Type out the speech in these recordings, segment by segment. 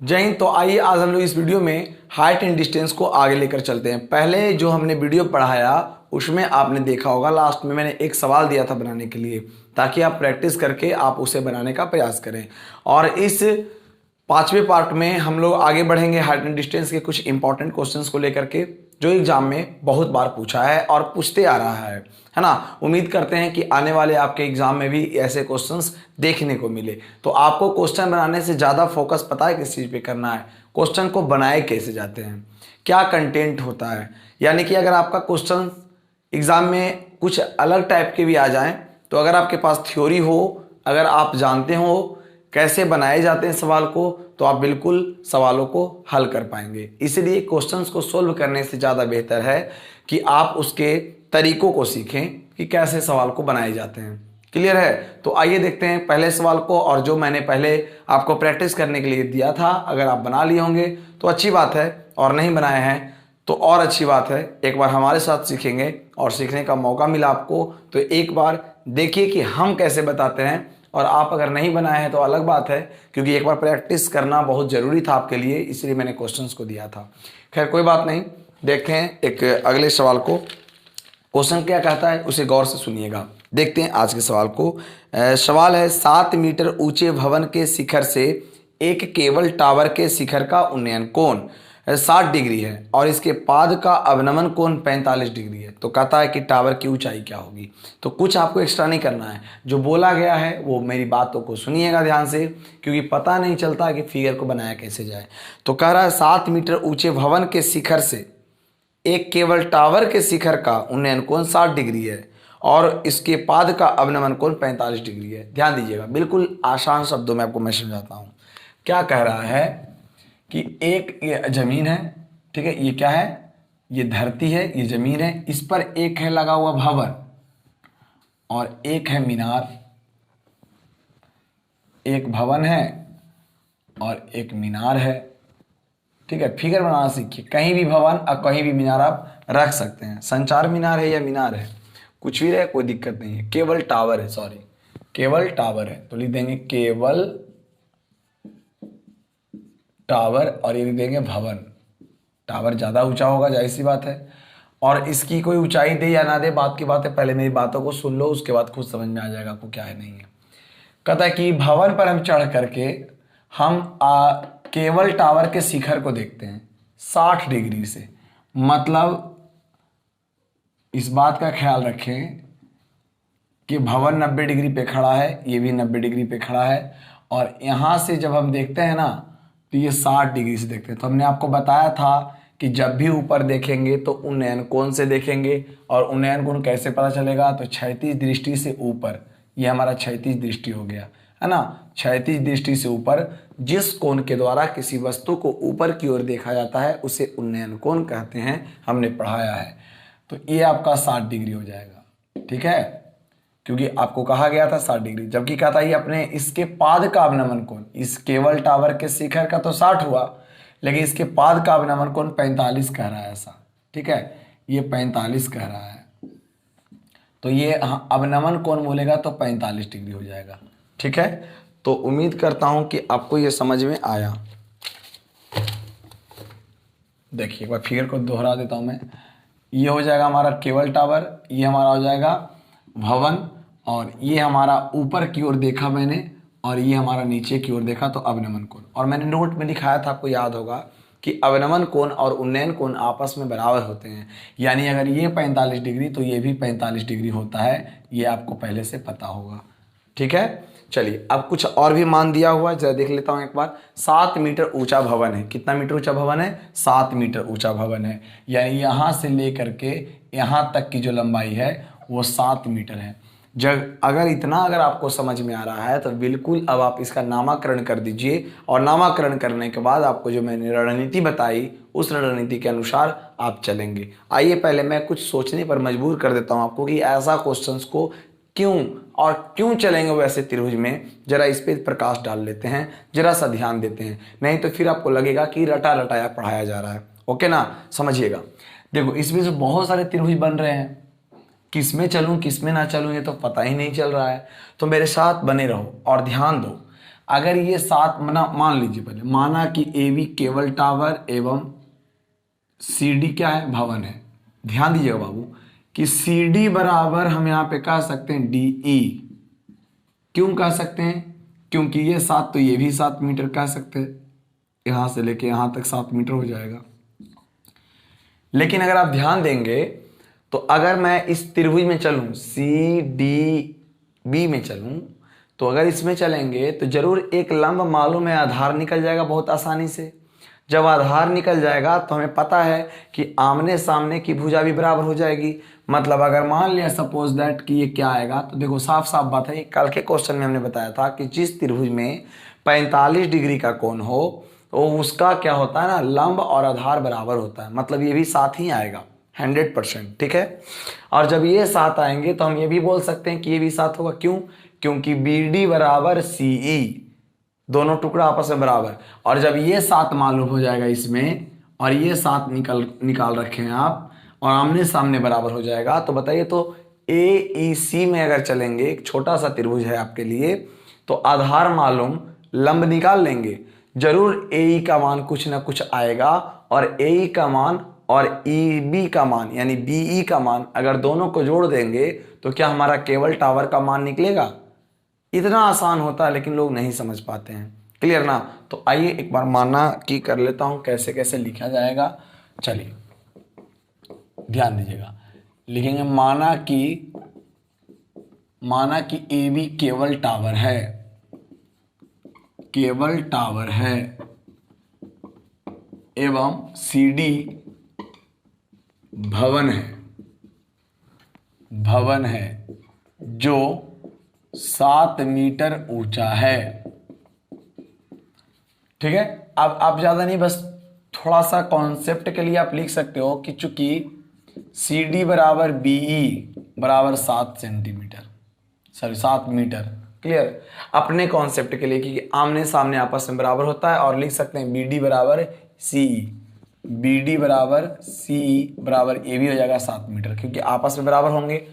जय हिंद। तो आइए आज हम लोग इस वीडियो में हाइट एंड डिस्टेंस को आगे लेकर चलते हैं। पहले जो हमने वीडियो पढ़ाया उसमें आपने देखा होगा, लास्ट में मैंने एक सवाल दिया था बनाने के लिए, ताकि आप प्रैक्टिस करके आप उसे बनाने का प्रयास करें। और इस पांचवें पार्ट में हम लोग आगे बढ़ेंगे हाइट एंड डिस्टेंस के कुछ इंपॉर्टेंट क्वेश्चंस को लेकर के, जो एग्जाम में बहुत बार पूछा है और पूछते आ रहा है ना। उम्मीद करते हैं कि आने वाले आपके एग्जाम में भी ऐसे क्वेश्चंस देखने को मिले। तो आपको क्वेश्चन बनाने से ज़्यादा फोकस पता है किस चीज़ पे करना है, क्वेश्चन को बनाए कैसे जाते हैं, क्या कंटेंट होता है। यानी कि अगर आपका क्वेश्चन एग्जाम में कुछ अलग टाइप के भी आ जाएं, तो अगर आपके पास थ्योरी हो, अगर आप जानते हो कैसे बनाए जाते हैं सवाल को, तो आप बिल्कुल सवालों को हल कर पाएंगे। इसलिए क्वेश्चंस को सोल्व करने से ज़्यादा बेहतर है कि आप उसके तरीकों को सीखें कि कैसे सवाल को बनाए जाते हैं। क्लियर है? तो आइए देखते हैं पहले सवाल को। और जो मैंने पहले आपको प्रैक्टिस करने के लिए दिया था, अगर आप बना लिए होंगे तो अच्छी बात है, और नहीं बनाए हैं तो और अच्छी बात है। एक बार हमारे साथ सीखेंगे और सीखने का मौका मिला आपको, तो एक बार देखिए कि हम कैसे बताते हैं। और आप अगर नहीं बनाए हैं तो अलग बात है, क्योंकि एक बार प्रैक्टिस करना बहुत ज़रूरी था आपके लिए, इसलिए मैंने क्वेश्चंस को दिया था। खैर कोई बात नहीं, देखते हैं एक अगले सवाल को। क्वेश्चन क्या कहता है उसे गौर से सुनिएगा। देखते हैं आज के सवाल को। सवाल है, 7 मीटर ऊंचे भवन के शिखर से एक केबल टावर के शिखर का उन्नयन कोण 60 डिग्री है और इसके पाद का अवनमन कोण 45 डिग्री है। तो कहता है कि टावर की ऊंचाई क्या होगी। तो कुछ आपको एक्स्ट्रा नहीं करना है, जो बोला गया है वो मेरी बातों को सुनिएगा ध्यान से, क्योंकि पता नहीं चलता कि फिगर को बनाया कैसे जाए। तो कह रहा है 7 मीटर ऊंचे भवन के शिखर से एक केवल टावर के शिखर का उन्नयन कोण 60 डिग्री है और इसके पाद का अवनमन कोण 45 डिग्री है। ध्यान दीजिएगा, बिल्कुल आसान शब्दों में आपको मैं समझाता हूँ। क्या कह रहा है कि एक ये जमीन है, ठीक है, ये क्या है, ये धरती है, ये जमीन है, इस पर एक है लगा हुआ भवन और एक है मीनार। एक भवन है और एक मीनार है, ठीक है। फिगर बनाना सीखिए, कहीं भी भवन और कहीं भी मीनार आप रख सकते हैं। संचार मीनार है या मीनार है, कुछ भी रहे, कोई दिक्कत नहीं है। केवल टावर है, सॉरी केवल टावर है, तो लिख देंगे केवल टावर, और ये लिख देंगे भवन। टावर ज़्यादा ऊंचा होगा, जाहिर सी बात है। और इसकी कोई ऊंचाई दे या ना दे, बात की बात है, पहले मेरी बातों को सुन लो, उसके बाद खुद समझ में आ जाएगा आपको क्या है नहीं है। कहता है कि भवन पर हम चढ़ करके हम केवल टावर के शिखर को देखते हैं 60 डिग्री से। मतलब इस बात का ख्याल रखें कि भवन 90 डिग्री पे खड़ा है, ये भी 90 डिग्री पे खड़ा है, और यहाँ से जब हम देखते हैं ना तो ये 60 डिग्री से देखते हैं। तो हमने आपको बताया था कि जब भी ऊपर देखेंगे तो उन्नयन कोण से देखेंगे, और उन्नयन कोण कैसे पता चलेगा, तो क्षैतिज दृष्टि से ऊपर, ये हमारा क्षैतिज दृष्टि हो गया है ना। क्षैतिज दृष्टि से ऊपर जिस कोण के द्वारा किसी वस्तु को ऊपर की ओर देखा जाता है उसे उन्नयन कोण कहते हैं, हमने पढ़ाया है। तो ये आपका 60 डिग्री हो जाएगा, ठीक है, क्योंकि आपको कहा गया था 60 डिग्री। जबकि कहता है अपने इसके पाद का अवनमन कोण, इस केवल टावर के शिखर का तो 60 हुआ, लेकिन इसके पाद का अवनमन कोण 45 कह रहा है ऐसा, ठीक है, ये 45 कह रहा है। तो ये अवनमन कोण बोलेगा तो 45 डिग्री हो जाएगा, ठीक है। तो उम्मीद करता हूं कि आपको ये समझ में आया। देखिए एक बार फिगर को दोहरा देता हूं मैं। ये हो जाएगा हमारा केबल टावर, ये हमारा हो जाएगा भवन, और ये हमारा ऊपर की ओर देखा मैंने, और ये हमारा नीचे की ओर देखा तो अवनमन कोण। और मैंने नोट में दिखाया था, आपको याद होगा कि अवनमन कोण और उन्नयन कोण आपस में बराबर होते हैं। यानी अगर ये 45 डिग्री तो ये भी 45 डिग्री होता है, ये आपको पहले से पता होगा, ठीक है। चलिए अब कुछ और भी मान दिया हुआ, जरा देख लेता हूं एक बार। 7 मीटर ऊंचा भवन है। कितना मीटर ऊंचा भवन है? 7 मीटर ऊंचा भवन है। यानी यहां से लेकर के यहां तक की जो लंबाई है वो 7 मीटर है। जब अगर आपको समझ में आ रहा है तो बिल्कुल अब आप इसका नामकरण कर दीजिए, और नामकरण करने के बाद आपको जो मैंने रणनीति बताई उस रणनीति के अनुसार आप चलेंगे। आइए पहले मैं कुछ सोचने पर मजबूर कर देता हूं आपको कि ऐसा क्वेश्चंस को क्यों चलेंगे वैसे त्रिभुज में, जरा इस पर प्रकाश डाल लेते हैं, जरा सा ध्यान देते हैं, नहीं तो फिर आपको लगेगा कि रटा रटाया पढ़ाया जा रहा है। ओके ना, समझिएगा। देखो इसमें से बहुत सारे त्रिभुज बन रहे हैं, किस में चलूं किस में ना चलूं ये तो पता ही नहीं चल रहा है। तो मेरे साथ बने रहो और ध्यान दो। अगर ये 7 मान लीजिए, पहले माना कि AB केबल टावर एवं CD क्या है, भवन है। ध्यान दीजिएगा बाबू कि CD बराबर हम यहाँ पे कह सकते हैं DE। क्यों कह सकते हैं? क्योंकि ये 7 तो ये भी 7 मीटर कह सकते हैं, यहां से लेके यहां तक 7 मीटर हो जाएगा। लेकिन अगर आप ध्यान देंगे तो अगर मैं इस त्रिभुज में चलूं, CDB में चलूं, तो अगर इसमें चलेंगे तो जरूर एक लंब मालूम है, आधार निकल जाएगा बहुत आसानी से। जब आधार निकल जाएगा तो हमें पता है कि आमने सामने की भुजा भी बराबर हो जाएगी। मतलब अगर मान लिया सपोज दैट कि ये क्या आएगा, तो देखो साफ साफ बात है, कल के क्वेश्चन में हमने बताया था कि जिस त्रिभुज में 45 डिग्री का कोण हो तो उसका क्या होता है ना, लंब और आधार बराबर होता है। मतलब ये भी साथ ही आएगा 100%, ठीक है। और जब ये साथ आएंगे तो हम ये भी बोल सकते हैं कि ये भी साथ होगा। क्यों? क्योंकि BD बराबर CE, दोनों टुकड़ा आपस में बराबर। और जब ये 7 मालूम हो जाएगा इसमें, और ये 7 निकाल रखे हैं आप, और आमने सामने बराबर हो जाएगा, तो बताइए तो AEC में अगर चलेंगे, एक छोटा सा त्रिभुज है आपके लिए, तो आधार मालूम, लंब निकाल लेंगे, जरूर AE का मान कुछ ना कुछ आएगा। और AE का मान और EB का मान यानी BE का मान अगर दोनों को जोड़ देंगे तो क्या हमारा केबल टावर का मान निकलेगा। इतना आसान होता है लेकिन लोग नहीं समझ पाते हैं। क्लियर ना? तो आइए एक बार माना कि कर लेता हूं कैसे कैसे लिखा जाएगा। चलिए ध्यान दीजिएगा, लिखेंगे माना कि AB केबल टावर है, केबल टावर है एवं CD भवन है जो 7 मीटर ऊंचा है। ठीक है। अब आप ज्यादा नहीं, बस थोड़ा सा कॉन्सेप्ट के लिए आप लिख सकते हो कि चूंकि CD बराबर BE बराबर 7 सेंटीमीटर, सॉरी 7 मीटर। क्लियर? अपने कॉन्सेप्ट के लिए कि आमने सामने आपस में बराबर होता है। और लिख सकते हैं BD बराबर CE, BD बराबर CE बराबर AB हो जाएगा 7 मीटर, क्योंकि आपस में बराबर होंगे।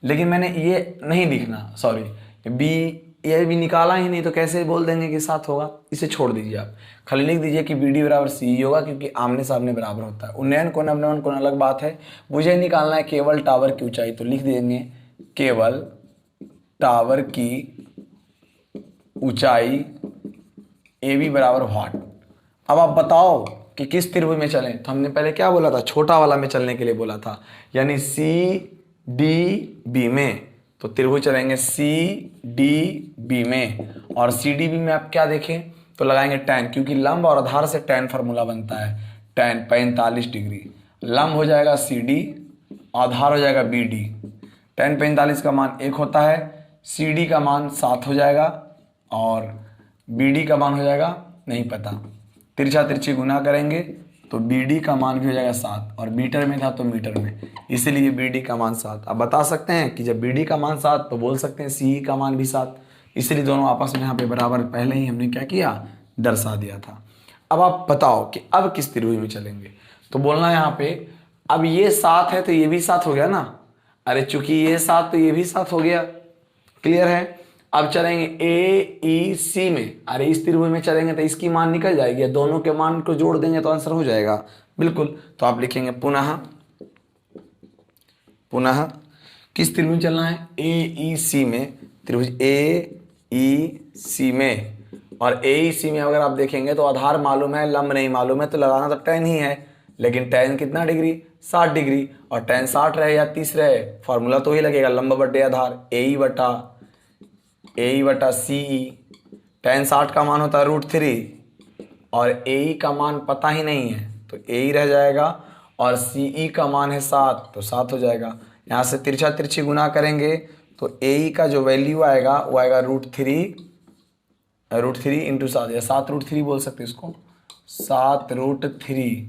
लेकिन मैंने ये नहीं लिखना, सॉरी ये भी निकाला ही नहीं, तो कैसे बोल देंगे कि 7 होगा। इसे छोड़ दीजिए, आप खाली लिख दीजिए कि BD बराबर CE होगा, क्योंकि आमने सामने बराबर होता है। उन्नयन कोण अवनयन कोण अलग बात है, मुझे निकालना है केवल टावर की ऊंचाई, तो लिख देंगे केवल टावर की ऊंचाई AB बराबर व्हाट। अब आप बताओ कि किस त्रिभुज में चलें, तो हमने पहले क्या बोला था, छोटा वाला में चलने के लिए बोला था, यानी CDB में। तो त्रिभुज चलेंगे CDB में, और CDB में आप क्या देखें तो लगाएंगे tan, क्योंकि लंब और आधार से tan फार्मूला बनता है। tan 45 डिग्री, लंब हो जाएगा CD, आधार हो जाएगा BD। tan 45 का मान 1 होता है, CD का मान 7 हो जाएगा, और BD का मान हो जाएगा नहीं पता, तिरछा तिरछी गुना करेंगे तो BD का मान भी हो जाएगा 7, और मीटर में था तो मीटर में, इसीलिए BD का मान 7। अब बता सकते हैं कि जब BD का मान 7 तो बोल सकते हैं CE का मान भी 7, इसलिए दोनों आपस में यहाँ पे बराबर पहले ही हमने क्या किया, दर्शा दिया था। अब आप बताओ कि अब किस त्रिभुज में चलेंगे, तो बोलना यहाँ पे अब ये 7 है तो ये भी 7 हो गया ना, अरे चूंकि ये 7 तो ये भी 7 हो गया। क्लियर है? अब चलेंगे AEC में, अरे इस त्रिभुज में चलेंगे तो इसकी मान निकल जाएगी, दोनों के मान को जोड़ देंगे तो आंसर हो जाएगा बिल्कुल। तो आप लिखेंगे पुनः किस त्रिभुज में चलना है, AEC में, त्रिभुज AEC में। और AEC में अगर आप देखेंगे तो आधार मालूम है, लंब नहीं मालूम है, तो लगाना तो tan ही है, लेकिन tan कितना डिग्री, 60 डिग्री, और tan 60 रहे या 30 रहे, फॉर्मूला तो ही लगेगा, लंब बटे आधार AE बटा CE। tan 60 का मान होता है √3, और AE का मान पता ही नहीं है तो AE रह जाएगा, और CE का मान है 7 तो 7 हो जाएगा। यहाँ से तिरछा तिरछी गुना करेंगे तो AE का जो वैल्यू आएगा वो आएगा √3 इंटू 7, या 7√3 बोल सकते हैं इसको, 7√3।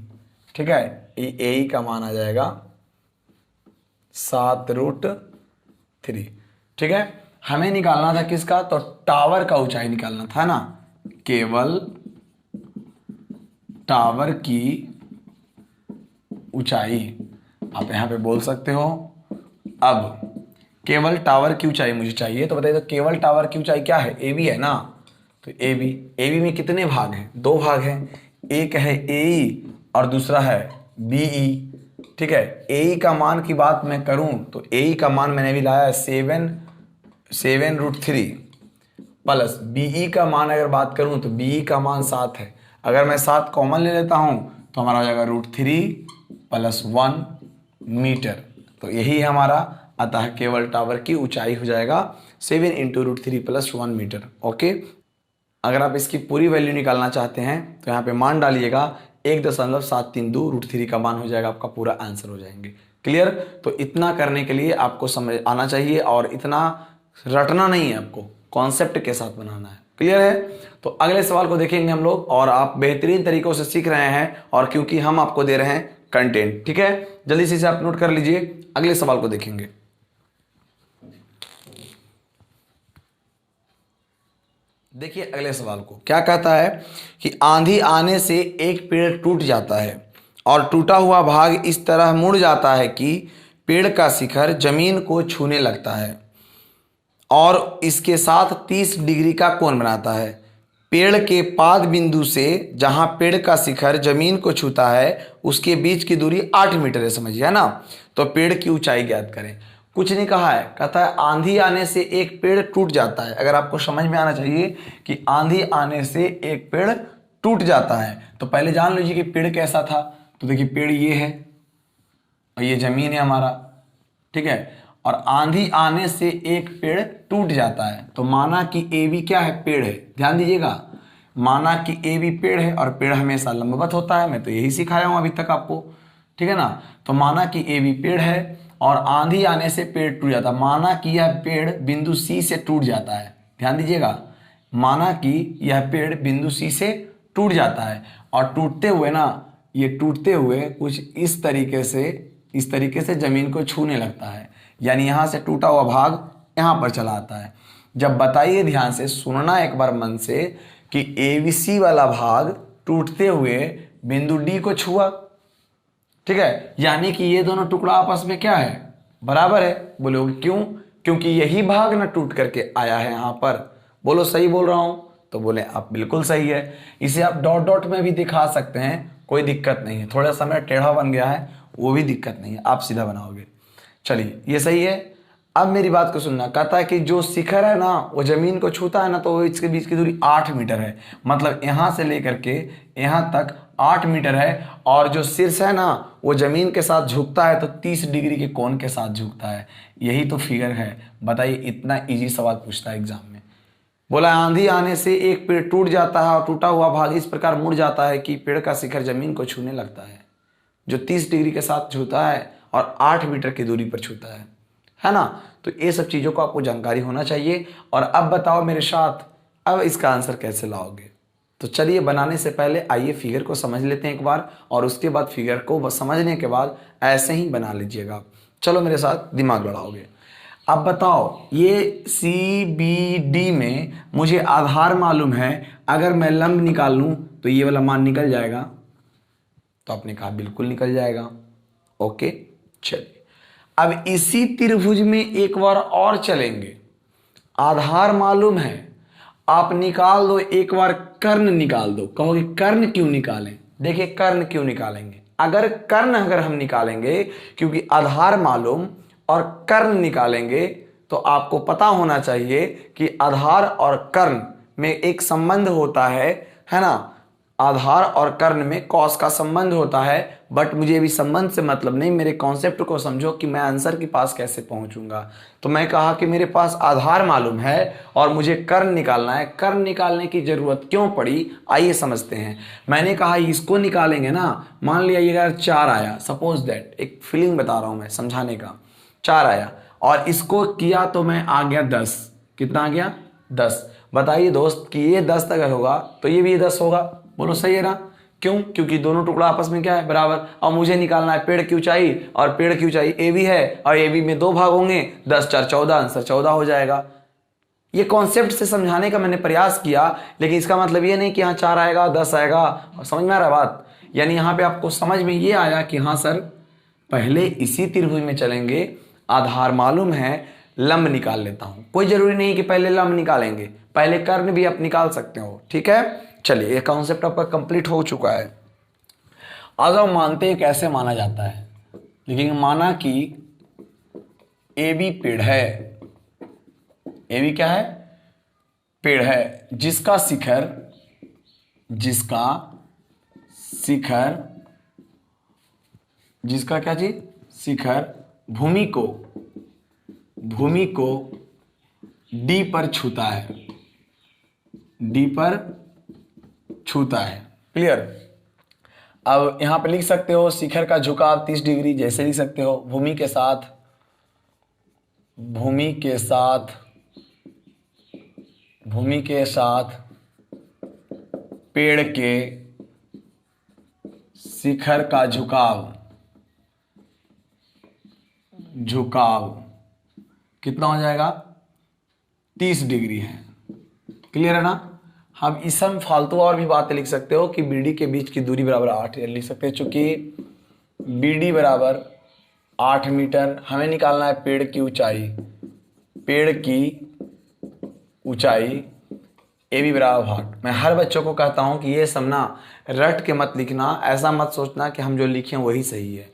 ठीक है, AE का मान आ जाएगा 7√3। ठीक है, हमें निकालना था किसका, तो टावर का ऊंचाई निकालना था ना, केवल टावर की ऊंचाई आप यहां पे बोल सकते हो। अब केवल टावर की ऊंचाई मुझे चाहिए, तो बताइए तो केवल टावर की ऊंचाई क्या है, AB है ना, तो ए बी में कितने भाग हैं? 2 भाग हैं, एक है ए ई और दूसरा है बी ई। ठीक है, ए ई का मान की बात मैं करूं तो ए ई का मान मैंने भी लाया है 7√3 प्लस बी ई का मान अगर बात करूं तो बी ई का मान 7 है। अगर मैं 7 कॉमन ले लेता हूं तो हमारा हो जाएगा √3 + 1 मीटर। तो यही है हमारा, अतः केबल टावर की ऊंचाई हो जाएगा 7 × √3 + 1 मीटर। ओके, अगर आप इसकी पूरी वैल्यू निकालना चाहते हैं तो यहाँ पे मान डालिएगा 1.732 √3 का मान हो जाएगा, आपका पूरा आंसर हो जाएंगे। क्लियर? तो इतना करने के लिए आपको समझ आना चाहिए और इतना रटना नहीं है, आपको कॉन्सेप्ट के साथ बनाना है। क्लियर है? तो अगले सवाल को देखेंगे हम लोग, और आप बेहतरीन तरीकों से सीख रहे हैं और क्योंकि हम आपको दे रहे हैं कंटेंट। ठीक है, जल्दी से इसे आप नोट कर लीजिए, अगले सवाल को देखेंगे। देखिए अगले सवाल को क्या कहता है कि आंधी आने से एक पेड़ टूट जाता है और टूटा हुआ भाग इस तरह मुड़ जाता है कि पेड़ का शिखर जमीन को छूने लगता है और इसके साथ 30 डिग्री का कोण बनाता है। पेड़ के पाद बिंदु से जहां पेड़ का शिखर जमीन को छूता है उसके बीच की दूरी 8 मीटर है, समझिए ना। तो पेड़ की ऊंचाई ज्ञात करें। कुछ नहीं कहा है, कहता है आंधी आने से एक पेड़ टूट जाता है। अगर आपको समझ में आना चाहिए कि आंधी आने से एक पेड़ टूट जाता है तो पहले जान लीजिए कि पेड़ कैसा था। तो देखिए पेड़ ये है और ये जमीन है हमारा, ठीक है, और आंधी आने से एक पेड़ टूट जाता है। तो माना कि ए बी क्या है? पेड़ है। ध्यान दीजिएगा, माना कि ए बी पेड़ है और पेड़ हमेशा लंबवत होता है, मैं तो यही सिखाया हूं अभी तक आपको। ठीक है ना, तो माना कि ए बी पेड़ है और आंधी आने से पेड़ टूट जाता है। माना कि यह पेड़ बिंदु सी से टूट जाता है। ध्यान दीजिएगा, माना कि यह पेड़ बिंदु सी से टूट जाता है और टूटते हुए ना, ये टूटते हुए कुछ इस तरीके से जमीन को छूने लगता है, यानी यहां से टूटा हुआ भाग यहां पर चला आता है। जब बताइए, ध्यान से सुनना एक बार मन से, कि एबीसी वाला भाग टूटते हुए बिंदु डी को छुआ, ठीक है, यानी कि ये दोनों टुकड़ा आपस में क्या है? बराबर है। बोलोगे क्यों? क्योंकि यही भाग ना टूट करके आया है यहां पर। बोलो सही बोल रहा हूं? तो बोले आप बिल्कुल सही है। इसे आप डॉट डॉट में भी दिखा सकते हैं, कोई दिक्कत नहीं है। थोड़ा सा मेरा टेढ़ा बन गया है, वो भी दिक्कत नहीं है, आप सीधा बनाओगे। चलिए ये सही है। अब मेरी बात को सुनना, कहता है कि जो शिखर है ना वो जमीन को छूता है ना, तो इसके बीच की दूरी 8 मीटर है। मतलब यहां से लेकर के यहां तक 8 मीटर है, और जो शीर्ष है ना वो जमीन के साथ झुकता है तो 30 डिग्री के कोण के साथ झुकता है। यही तो फिगर है। बताइए, इतना इजी सवाल पूछता है एग्जाम में। बोला आंधी आने से एक पेड़ टूट जाता है और टूटा हुआ भाग इस प्रकार मुड़ जाता है कि पेड़ का शिखर जमीन को छूने लगता है, जो 30 डिग्री के साथ छूता है और 8 मीटर की दूरी पर छूता है ना। तो ये सब चीज़ों को आपको जानकारी होना चाहिए। और अब बताओ मेरे साथ, अब इसका आंसर कैसे लाओगे? तो चलिए, बनाने से पहले आइए फिगर को समझ लेते हैं एक बार, और उसके बाद फिगर को समझने के बाद ऐसे ही बना लीजिएगा। चलो मेरे साथ दिमाग लड़ाओगे। अब बताओ, ये सी बी डी में मुझे आधार मालूम है, अगर मैं लंब निकाल लूँ तो ये वाला मान निकल जाएगा। तो आपने कहा बिल्कुल निकल जाएगा। ओके, चलिए अब इसी त्रिभुज में एक बार और चलेंगे। आधार मालूम है, आप निकाल दो एक बार, कर्ण निकाल दो। कहोगे कर्ण क्यों निकालें? देखिए कर्ण क्यों निकालेंगे, अगर हम निकालेंगे, क्योंकि आधार मालूम और कर्ण निकालेंगे, तो आपको पता होना चाहिए कि आधार और कर्ण में एक संबंध होता है ना। आधार और कर्ण में कॉस का संबंध होता है। बट मुझे अभी संबंध से मतलब नहीं, मेरे कॉन्सेप्ट को समझो कि मैं आंसर के पास कैसे पहुंचूंगा। तो मैं कहा कि मेरे पास आधार मालूम है और मुझे कर्ण निकालना है। कर्ण निकालने की जरूरत क्यों पड़ी, आइए समझते हैं। मैंने कहा इसको निकालेंगे ना, मान लिया ये अगर 4 आया, सपोज दैट, एक फीलिंग बता रहा हूं मैं समझाने का। 4 आया और इसको किया तो मैं आ गया 10। कितना आ गया? 10। बताइए दोस्त कि ये 10 अगर होगा तो ये भी 10 होगा। बोलो सही है ना? क्यों? क्योंकि दोनों टुकड़ा आपस में क्या है? बराबर। और मुझे निकालना है पेड़ की ऊंचाई, और पेड़ की ऊंचाई ए बी है, और ए बी में 2 भाग होंगे, 10 4 14, आंसर 14 हो जाएगा। ये कॉन्सेप्ट से समझाने का मैंने प्रयास किया, लेकिन इसका मतलब ये नहीं कि यहाँ 4 आएगा 10 आएगा। और समझ में आ रहा बात? यानी यहाँ पे आपको समझ में ये आया कि हाँ सर, पहले इसी त्रिभुज में चलेंगे, आधार मालूम है, लंब निकाल लेता हूं। कोई जरूरी नहीं कि पहले लंब निकालेंगे, पहले कर्ण भी आप निकाल सकते हो। ठीक है, चलिए ये कॉन्सेप्ट आपका कंप्लीट हो चुका है। आज हम मानते हैं कैसे माना जाता है, लेकिन माना कि ए बी पेड़ है। ए बी क्या है? पेड़ है जिसका क्या चीज? शिखर भूमि को डी पर छूता है। क्लियर? अब यहां पे लिख सकते हो शिखर का झुकाव 30 डिग्री, जैसे लिख सकते हो भूमि के साथ पेड़ के शिखर का झुकाव कितना हो जाएगा? 30 डिग्री है। क्लियर है ना? हम इसम फालतू और भी बातें लिख सकते हो कि बीडी के बीच की दूरी बराबर 8 लिख सकते हैं। चूंकि बीडी बराबर 8 मीटर, हमें निकालना है पेड़ की ऊंचाई ए बी बराबर भाग। मैं हर बच्चों को कहता हूं कि ये सब ना रट के मत लिखना, ऐसा मत सोचना कि हम जो लिखे वही सही है।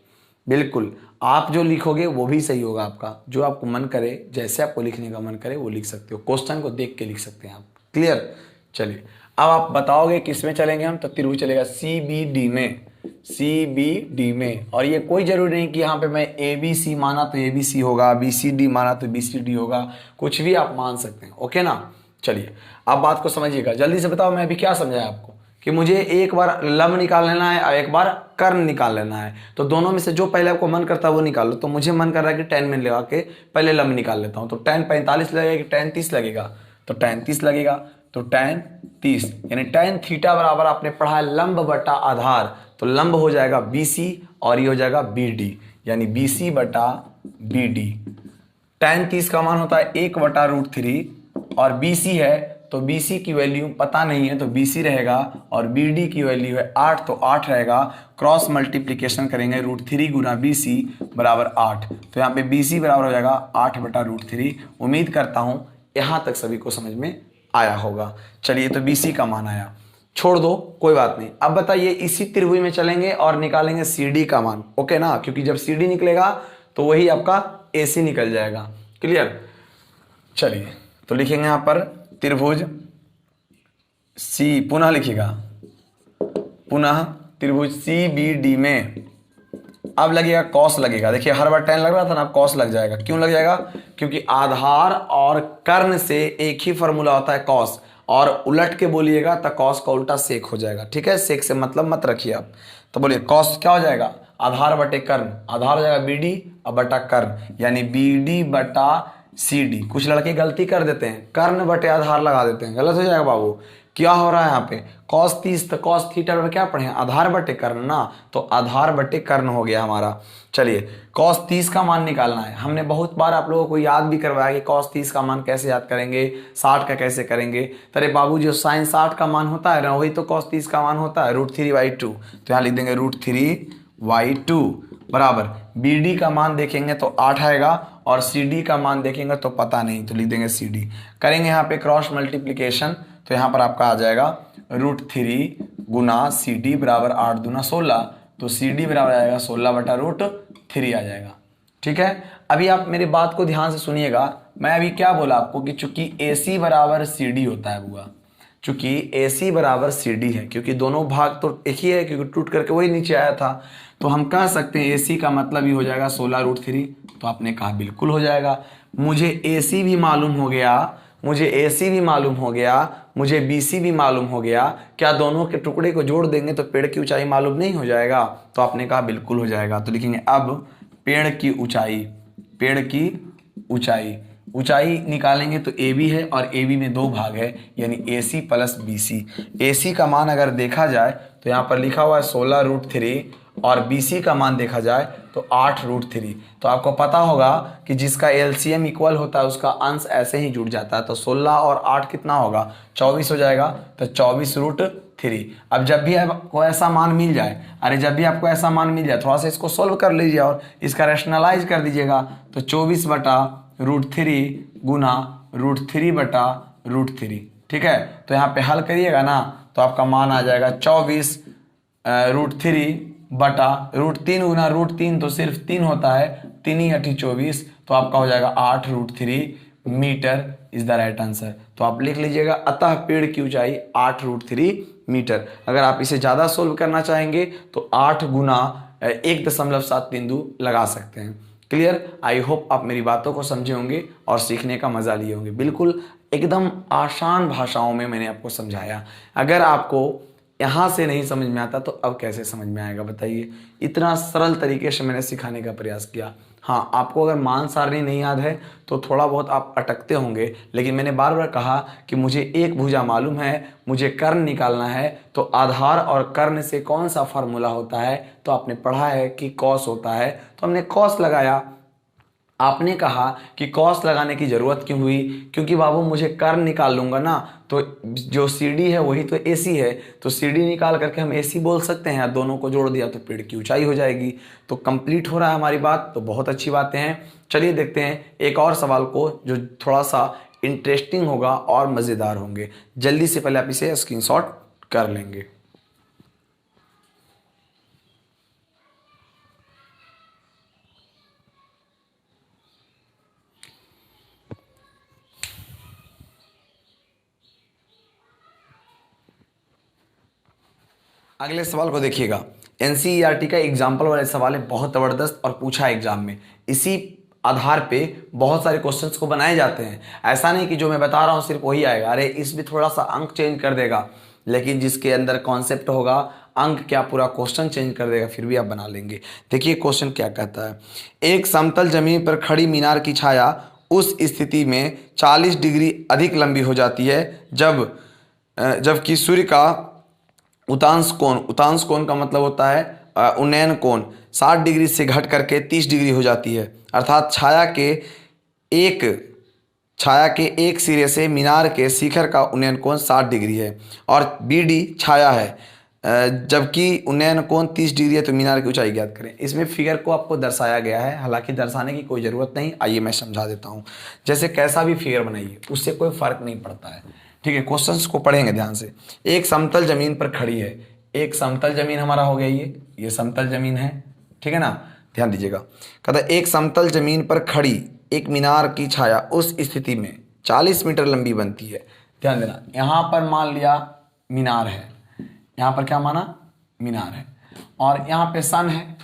बिल्कुल आप जो लिखोगे वो भी सही होगा आपका, जो आपको मन करे, जैसे आपको लिखने का मन करे वो लिख सकते हो, क्वेश्चन को देख के लिख सकते हैं आप। क्लियर? चलिए अब आप बताओगे किस में चलेंगे हम? तो त्रिभुज चलेगा सी बी डी में। और ये कोई जरूरी नहीं कि यहाँ पे मैं ए बी सी माना तो ए बी सी होगा, बी सी डी माना तो बी सी डी होगा, कुछ भी आप मान सकते हैं। ओके ना? चलिए अब बात को समझिएगा, जल्दी से बताओ मैं अभी क्या समझाया आपको कि मुझे एक बार लंब निकाल लेना है और एक बार कर्ण निकाल लेना है। तो दोनों में से जो पहले आपको मन करता है वो निकाल लो। तो मुझे मन कर रहा है कि tan में लगा के पहले लंब निकाल लेता हूं। तो tan 45 लगेगा कि tan 30 लगेगा? तो tan 30 लगेगा। तो tan 30 यानी tan थीटा बराबर आपने पढ़ा है लंब बटा आधार, तो लंब हो जाएगा BC और ये हो जाएगा BD, यानी BC बटा BD। tan 30 का मान होता है 1/√3 और BC है तो BC की वैल्यू पता नहीं है तो BC रहेगा और BD की वैल्यू है 8 तो 8 रहेगा। क्रॉस मल्टीप्लिकेशन करेंगे √3 गुना BC बराबर 8, तो यहाँ पे BC बराबर हो जाएगा 8/√3। उम्मीद करता हूँ यहाँ तक सभी को समझ में आया होगा। चलिए तो BC का मान आया, छोड़ दो कोई बात नहीं। अब बताइए इसी त्रिभुज में चलेंगे और निकालेंगे CD का मान। ओके ना? क्योंकि जब CD निकलेगा तो वही आपका AC निकल जाएगा। क्लियर? चलिए तो लिखेंगे यहाँ पर त्रिभुज C, पुनः लिखिएगा, पुनः त्रिभुज CBD में अब लगेगा कॉस लगेगा। देखिए हर बार tan लग रहा था ना, अब कॉस लग जाएगा। क्यों लग जाएगा? क्योंकि आधार और कर्ण से एक ही फॉर्मूला होता है कॉस, और उलट के बोलिएगा तो कॉस का उल्टा सेक हो जाएगा। ठीक है? सेक से मतलब मत रखिए आप। तो बोलिए कॉस क्या हो जाएगा? आधार बटे कर्ण, आधार हो जाएगा BD और बटा कर्ण, यानी BD बटा CD। कुछ लड़के गलती कर देते हैं, कर्ण बटे आधार लगा देते हैं, गलत हो जाएगा बाबू। क्या हो रहा है यहाँ पे? cos 30 तो cos थीटा में क्या पढ़े? आधार बटे कर्ण ना, तो आधार बटे कर्ण हो गया हमारा। चलिए cos 30 का मान निकालना है। हमने बहुत बार आप लोगों को याद भी करवाया कि cos 30 का मान कैसे याद करेंगे, 60 का कैसे करेंगे। अरे बाबू जो sin 60 का मान होता है ना वही तो cos 30 का मान होता है, √3/2। तो यहाँ लिख देंगे √3/2 बराबर BD का मान देखेंगे तो 8 आएगा और CD का मान देखेंगे तो पता नहीं, तो लिख देंगे CD। करेंगे यहाँ पे क्रॉस मल्टीप्लिकेशन तो यहाँ पर आपका आ जाएगा √3 गुना CD बराबर 8 दूना 16, तो CD बराबर आएगा 16/√3 आ जाएगा। ठीक है? अभी आप मेरी बात को ध्यान से सुनिएगा। मैं अभी क्या बोला आपको कि चूंकि AC बराबर CD होता है बुआ, चूंकि AC बराबर CD है, क्योंकि दोनों भाग तो एक ही है, क्योंकि टूट करके वही नीचे आया था, तो हम कह सकते हैं AC का मतलब ही हो जाएगा 16√3। तो आपने कहा बिल्कुल हो जाएगा। मुझे AC भी मालूम हो गया, मुझे AC भी मालूम हो गया, मुझे BC भी मालूम हो गया, क्या दोनों के टुकड़े को जोड़ देंगे तो पेड़ की ऊंचाई मालूम नहीं हो जाएगा? तो आपने कहा बिल्कुल हो जाएगा। तो लिखेंगे अब पेड़ की ऊंचाई निकालेंगे तो AB है और AB में 2 भाग है, यानी AC प्लस BC। AC का मान अगर देखा जाए तो यहाँ पर लिखा हुआ है 16√3 और BC का मान देखा जाए तो 8√3। तो आपको पता होगा कि जिसका LCM इक्वल होता है उसका अंश ऐसे ही जुड़ जाता है। तो 16 और 8 कितना होगा? 24 हो जाएगा, तो 24√3। अब जब भी आपको ऐसा मान मिल जाए, थोड़ा सा इसको सोल्व कर लीजिए और इसका रैशनलाइज कर दीजिएगा। तो 24/3 √3 गुना √3/√3। ठीक है, तो यहाँ पे हल करिएगा ना तो आपका मान आ जाएगा 24 √3 गुना √3 तो सिर्फ 3 होता है, 3×8 = 24, तो आपका हो जाएगा 8√3 metre is the right answer. तो आप लिख लीजिएगा, अतः पेड़ की ऊंचाई 8√3 मीटर। अगर आप इसे ज़्यादा सोल्व करना चाहेंगे तो 8 गुना 1.7 बिंदु लगा सकते हैं। क्लियर? आई होप आप मेरी बातों को समझे होंगे और सीखने का मजा लिए होंगे। बिल्कुल एकदम आसान भाषाओं में मैंने आपको समझाया। अगर आपको यहाँ से नहीं समझ में आता तो अब कैसे समझ में आएगा बताइए? इतना सरल तरीके से मैंने सिखाने का प्रयास किया। हाँ, आपको अगर मान सारणी नहीं याद है तो थोड़ा बहुत आप अटकते होंगे, लेकिन मैंने बार बार कहा कि मुझे एक भुजा मालूम है, मुझे कर्ण निकालना है, तो आधार और कर्ण से कौन सा फार्मूला होता है? तो आपने पढ़ा है कि कॉस होता है, तो हमने कॉस लगाया। आपने कहा कि कॉस लगाने की ज़रूरत क्यों हुई? क्योंकि बाबू मुझे कर्ण निकाल लूँगा ना, तो जो CD है वही तो AC है, तो CD निकाल करके हम AC बोल सकते हैं। दोनों को जोड़ दिया तो पेड़ की ऊंचाई हो जाएगी। तो कंप्लीट हो रहा है हमारी बात, तो बहुत अच्छी बातें हैं। चलिए देखते हैं एक और सवाल को जो थोड़ा सा इंटरेस्टिंग होगा और मज़ेदार होंगे। जल्दी से पहले आप इसे स्क्रीनशॉट कर लेंगे। अगले सवाल को देखिएगा। NCERT का एग्जाम्पल वाले सवाल है, बहुत ज़बरदस्त और पूछा एग्जाम में। इसी आधार पे बहुत सारे क्वेश्चंस को बनाए जाते हैं। ऐसा नहीं कि जो मैं बता रहा हूँ सिर्फ वही आएगा, अरे इसमें थोड़ा सा अंक चेंज कर देगा, लेकिन जिसके अंदर कॉन्सेप्ट होगा, अंक क्या पूरा क्वेश्चन चेंज कर देगा, फिर भी आप बना लेंगे। देखिए क्वेश्चन क्या कहता है। एक समतल जमीन पर खड़ी मीनार की छाया उस स्थिति में 40 डिग्री अधिक लंबी हो जाती है जबकि सूर्य का उतांश कोण का मतलब होता है उन्नयन कोण 60 डिग्री से घट करके 30 डिग्री हो जाती है। अर्थात छाया के एक सिरे से मीनार के शिखर का उन्नयन कोण 60 डिग्री है और BD छाया है, जबकि उन्नयन कोण 30 डिग्री है, तो मीनार की ऊंचाई ज्ञात करें। इसमें फिगर को आपको दर्शाया गया है, हालांकि दर्शाने की कोई ज़रूरत नहीं। आइए मैं समझा देता हूँ। जैसे कैसा भी फिगर बनाइए उससे कोई फ़र्क नहीं पड़ता है। ठीक है, क्वेश्चंस को पढ़ेंगे ध्यान से। एक समतल जमीन पर खड़ी है, एक समतल जमीन हमारा हो गया, ये समतल जमीन है। ठीक है ना, ध्यान दीजिएगा। कहता है एक समतल जमीन पर खड़ी एक मीनार की छाया उस स्थिति में 40 मीटर लंबी बनती है। ध्यान देना, यहाँ पर मान लिया मीनार है, यहाँ पर क्या माना? मीनार है, और यहाँ पे सन है।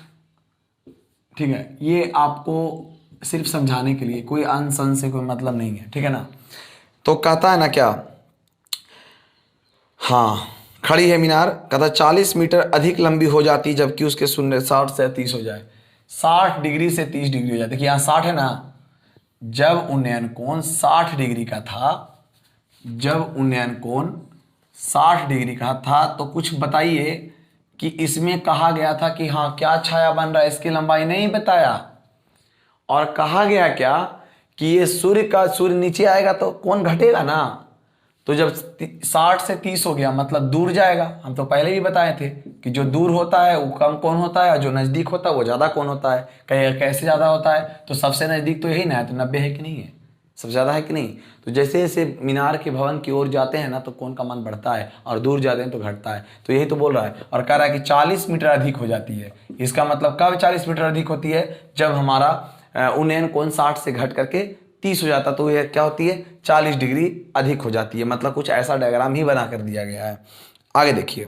ठीक है, ये आपको सिर्फ समझाने के लिए, कोई अनसन से कोई मतलब नहीं है। ठीक है ना, तो कहता है ना क्या, हाँ खड़ी है मीनार, कहता 40 मीटर अधिक लंबी हो जाती जबकि उसके शून्य 60 से 30 हो जाए। 60 डिग्री से 30 डिग्री हो जाए। देखिए यहाँ 60 है ना, जब उन्नयन कोण 60 डिग्री का था, जब उन्नयन कोण 60 डिग्री का था, तो कुछ बताइए कि इसमें कहा गया था कि हाँ क्या छाया बन रहा है, इसकी लंबाई नहीं बताया। और कहा गया क्या कि ये सूर्य नीचे आएगा तो कोण घटेगा ना, तो जब 60 से 30 हो गया मतलब दूर जाएगा। हम तो पहले भी बताए थे कि जो दूर होता है वो कम कोण होता है और जो नज़दीक होता है वो ज़्यादा कोण होता है। कैसे ज़्यादा होता है? तो सबसे नज़दीक तो यही ना है, तो 90 है कि नहीं है? सबसे ज़्यादा है कि नहीं? तो जैसे जैसे मीनार के भवन की ओर जाते हैं ना तो कोण का मान बढ़ता है और दूर जाते हैं तो घटता है। तो यही तो बोल रहा है, और कह रहा है कि 40 मीटर अधिक हो जाती है। इसका मतलब कब 40 मीटर अधिक होती है? जब हमारा उन्नयन कोण 60 से घट करके 30 हो जाता, तो यह क्या होती है? 40 डिग्री अधिक हो जाती है। मतलब कुछ ऐसा डायग्राम ही बना कर दिया गया है। आगे देखिए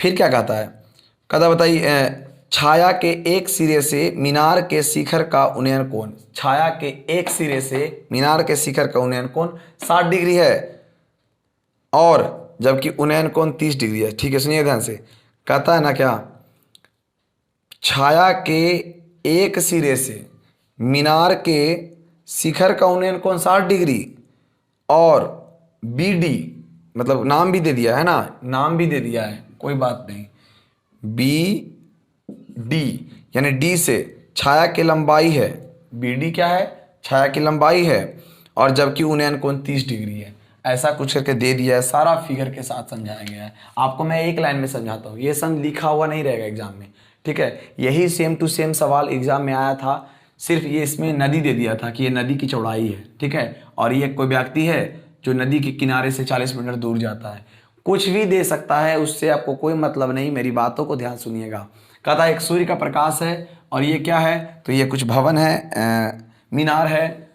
फिर क्या कहता है। कहता बताइए छाया के एक सिरे से मीनार के शिखर का उन्नयन कोण, छाया के एक सिरे से मीनार के शिखर का उन्नयन कोण 60 डिग्री है और जबकि उन्नयन कोण 30 डिग्री है। ठीक है, सुनिए ध्यान से। कहता है ना क्या, छाया के एक सिरे से मीनार के शिखर का उन्नयन कोण 60 डिग्री और BD, मतलब नाम भी दे दिया है ना, नाम भी दे दिया है, कोई बात नहीं, BD यानी D से छाया की लंबाई है। BD क्या है? छाया की लंबाई है, और जबकि उन्नयन कोण 30 डिग्री है। ऐसा कुछ करके दे दिया है, सारा फिगर के साथ समझाया गया है। आपको मैं एक लाइन में समझाता हूँ, ये सब लिखा हुआ नहीं रहेगा एग्जाम में। ठीक है, यही सेम टू सेम सवाल एग्जाम में आया था सिर्फ ये इसमें नदी दे दिया था कि ये नदी की चौड़ाई है, ठीक है, और ये कोई व्यक्ति है जो नदी के किनारे से 40 मीटर दूर जाता है। कुछ भी दे सकता है, उससे आपको कोई मतलब नहीं, मेरी बातों को ध्यान सुनिएगा। कहता है एक सूर्य का प्रकाश है और ये क्या है, तो ये कुछ भवन है, मीनार है,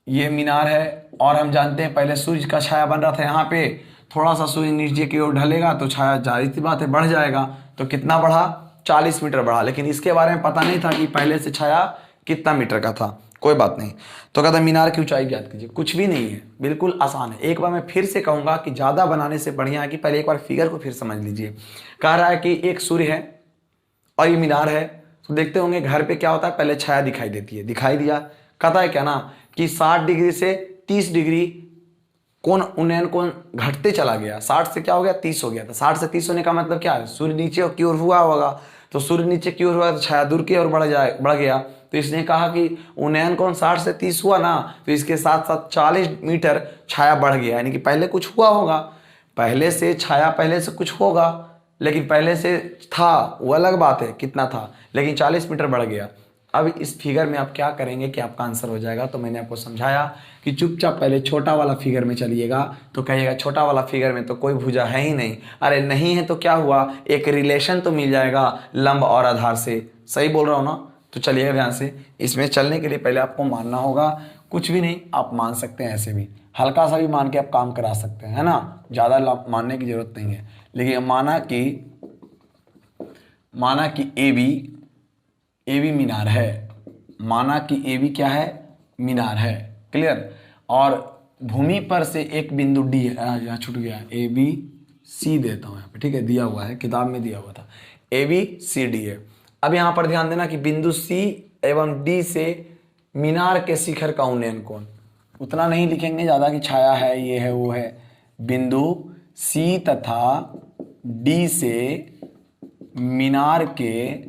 ये मीनार है। और हम जानते हैं पहले सूर्य का छाया बन रहा था यहाँ पे, थोड़ा सा सूर्य नीचे की ओर ढलेगा तो छाया जाहिर सी बात है बढ़ जाएगा। तो कितना बढ़ा, 40 मीटर बढ़ा। लेकिन इसके बारे में पता नहीं था कि पहले से छाया कितना मीटर का था। कोई बात नहीं। तो कहता है मीनार की ऊंचाई ज्ञात कीजिए। कुछ भी नहीं है, बिल्कुल आसान है। एक बार मैं फिर से कहूँगा कि ज़्यादा बनाने से बढ़िया है कि पहले एक बार फिगर को फिर समझ लीजिए। कह रहा है कि एक सूर्य है और ये मीनार है। तो देखते होंगे घर पे क्या होता है, पहले छाया दिखाई देती है, दिखाई दिया। कहता है क्या ना कि 60 डिग्री से 30 डिग्री कोण उन्नयन कोण घटते चला गया। 60 से क्या हो गया, 30 हो गया। तो 60 से 30 होने का मतलब क्या है, सूर्य नीचे की ओर हुआ होगा। तो सूर्य नीचे की ओर हुआ तो छाया दूर की ओर बढ़ गया। तो इसने कहा कि उन्नयन कोण 60 से 30 हुआ ना, तो इसके साथ साथ 40 मीटर छाया बढ़ गया। यानी कि पहले कुछ हुआ होगा, पहले से छाया पहले से कुछ होगा, लेकिन पहले से था वो अलग बात है कितना था, लेकिन 40 मीटर बढ़ गया। अब इस फिगर में आप क्या करेंगे कि आपका आंसर हो जाएगा। तो मैंने आपको समझाया कि चुपचाप पहले छोटा वाला फिगर में चलिएगा। तो कहिएगा छोटा वाला फिगर में तो कोई भुजा है ही नहीं। अरे नहीं है तो क्या हुआ, एक रिलेशन तो मिल जाएगा लंब और आधार से। सही बोल रहा हूँ ना। तो चलिएगा ध्यान से, इसमें चलने के लिए पहले आपको मानना होगा। कुछ भी नहीं, आप मान सकते हैं, ऐसे भी हल्का सा भी मान के आप काम करा सकते हैं, है ना, ज़्यादा मानने की जरूरत नहीं है। लेकिन माना कि ए बी मीनार है, माना कि ए बी क्या है, मीनार है, क्लियर। और भूमि पर से एक बिंदु डी है, यहाँ छूट गया, ए बी सी देता हूँ यहाँ पे, ठीक है, दिया हुआ है, किताब में दिया हुआ था, ए बी सी डी है। अब यहाँ पर ध्यान देना कि बिंदु सी एवं डी से मीनार के शिखर का उन्नयन कोण, उतना नहीं लिखेंगे ज़्यादा कि छाया है, ये है, वो है। बिंदु सी तथा डी से मीनार के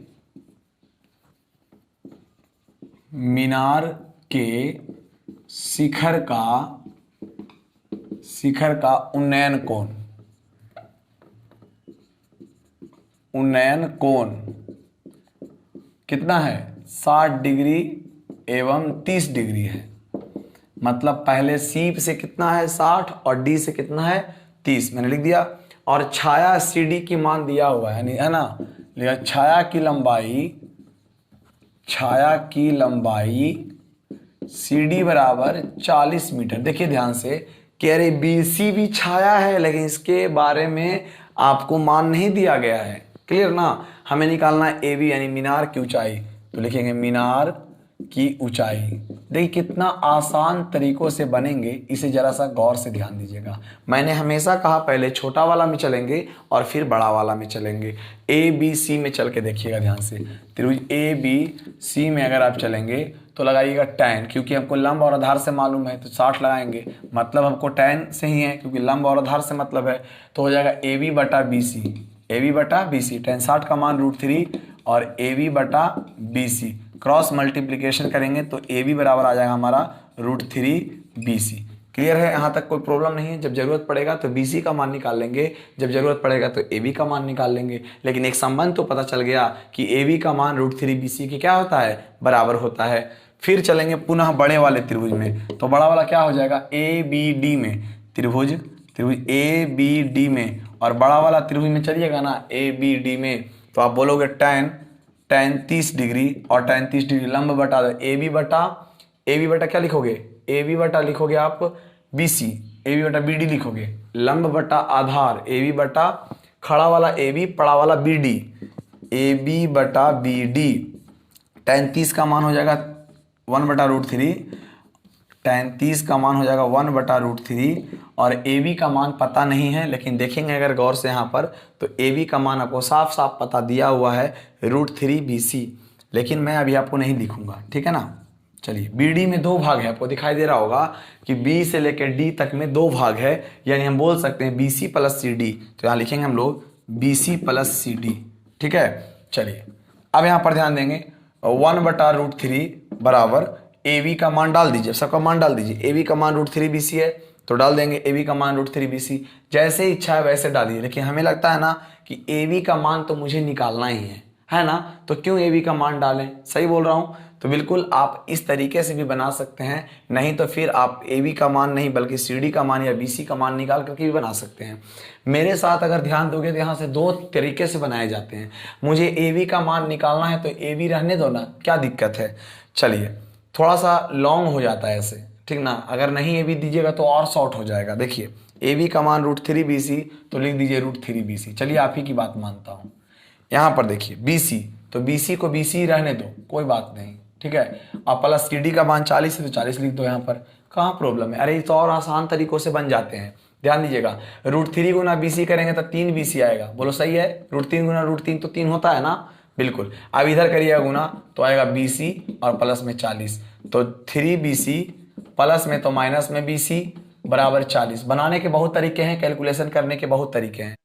शिखर का उन्नयन कोण कितना है, 60 डिग्री एवं 30 डिग्री है। मतलब पहले सी से कितना है 60 और डी से कितना है 30, मैंने लिख दिया। और छाया सी डी की मान दिया हुआ है, है ना, लेकिन छाया की लंबाई सी डी बराबर 40 मीटर। देखिए ध्यान से कि अरे बी सी भी छाया है, लेकिन इसके बारे में आपको मान नहीं दिया गया है, क्लियर ना। हमें निकालना है ए बी यानी मीनार की ऊंचाई। तो लिखेंगे मीनार की ऊंचाई। देखिए कितना आसान तरीकों से बनेंगे, इसे जरा सा गौर से ध्यान दीजिएगा। मैंने हमेशा कहा पहले छोटा वाला में चलेंगे और फिर बड़ा वाला में चलेंगे। ए बी सी में चल के देखिएगा ध्यान से। त्रिभुज ए बी सी में अगर आप चलेंगे तो लगाइएगा tan, क्योंकि हमको लंब और आधार से मालूम है तो 60 लगाएंगे, मतलब हमको tan से ही है, क्योंकि लंब और आधार से मतलब है। तो हो जाएगा ए बी बटा बी सी, tan 60 का मान √3 और ए बी बटा बी सी, क्रॉस मल्टीप्लीकेशन करेंगे तो ए बी बराबर आ जाएगा हमारा √3 बी सी। क्लियर है, यहाँ तक कोई प्रॉब्लम नहीं है। जब जरूरत पड़ेगा तो बी सी का मान निकाल लेंगे, जब जरूरत पड़ेगा तो ए बी का मान निकाल लेंगे। लेकिन एक संबंध तो पता चल गया कि ए बी का मान √3 बी सी के क्या होता है, बराबर होता है। फिर चलेंगे पुनः बड़े वाले त्रिभुज में। तो बड़ा वाला क्या हो जाएगा, ए बी डी में, त्रिभुज ए बी डी में। और बड़ा वाला त्रिभुज में चलिएगा ना ए बी डी में, तो आप बोलोगे tan 30 डिग्री और tan 30 डिग्री लंब बटा ए बी बटा क्या लिखोगे, ए बी बटा लिखोगे आप बी सी, ए बी बटा बी डी लिखोगे, लंब बटा आधार ए बी बटा खड़ा वाला ए बी पड़ा वाला बी डी, ए बी बटा बी डी। tan 30 का मान हो जाएगा 1/√3, tan 30 का मान हो जाएगा 1/√3 और ए बी का मान पता नहीं है, लेकिन देखेंगे अगर गौर से यहाँ पर तो ए बी का मान आपको साफ साफ पता दिया हुआ है √3 बी सी, लेकिन मैं अभी आपको नहीं लिखूंगा, ठीक है ना। चलिए बी डी में 2 भाग है, आपको दिखाई दे रहा होगा कि बी से लेकर डी तक में 2 भाग है, यानी हम बोल सकते हैं B C plus C D. तो यहाँ लिखेंगे हम लोग B C plus C D, ठीक है। चलिए अब यहाँ पर ध्यान देंगे 1/√3 बराबर ए बी का मान डाल दीजिए, सबका मान डाल दीजिए। ए बी का मान √3 बी सी है तो डाल देंगे ए बी का मान √3 बी सी, जैसे इच्छा है वैसे डालिए। लेकिन हमें लगता है ना कि ए बी का मान तो मुझे निकालना ही है, है ना। तो क्यों ए बी का मान डालें, सही बोल रहा हूँ। तो बिल्कुल आप इस तरीके से भी बना सकते हैं, नहीं तो फिर आप ए बी का मान नहीं बल्कि सी डी का मान या बी सी का मान निकाल करके भी बना सकते हैं। मेरे साथ अगर ध्यान दोगे तो यहाँ से दो तरीके से बनाए जाते हैं। मुझे ए बी का मान निकालना है तो ए बी रहने दो ना, क्या दिक्कत है। चलिए थोड़ा सा लॉन्ग हो जाता है ऐसे, ठीक ना। अगर नहीं ए बी दीजिएगा तो और शॉर्ट हो जाएगा। देखिए ए बी का मान √3 BC, तो लिख दीजिए √3 BC। चलिए आप ही की बात मानता हूँ। यहाँ पर देखिए BC, तो BC को BC रहने दो, कोई बात नहीं, ठीक है। अब प्लस CD का मान 40 है तो 40 लिख दो यहाँ पर, कहाँ प्रॉब्लम है। अरे ये तो और आसान तरीकों से बन जाते हैं। ध्यान दीजिएगा, √3 गुना BC करेंगे तो 3BC आएगा, बोलो सही है। √3 गुना √3 तो 3 होता है ना, बिल्कुल। अब इधर करिएगा गुना तो आएगा BC और प्लस में 40, तो 3BC प्लस में तो माइनस में BC बराबर 40। बनाने के बहुत तरीके हैं, कैलकुलेशन करने के बहुत तरीके हैं।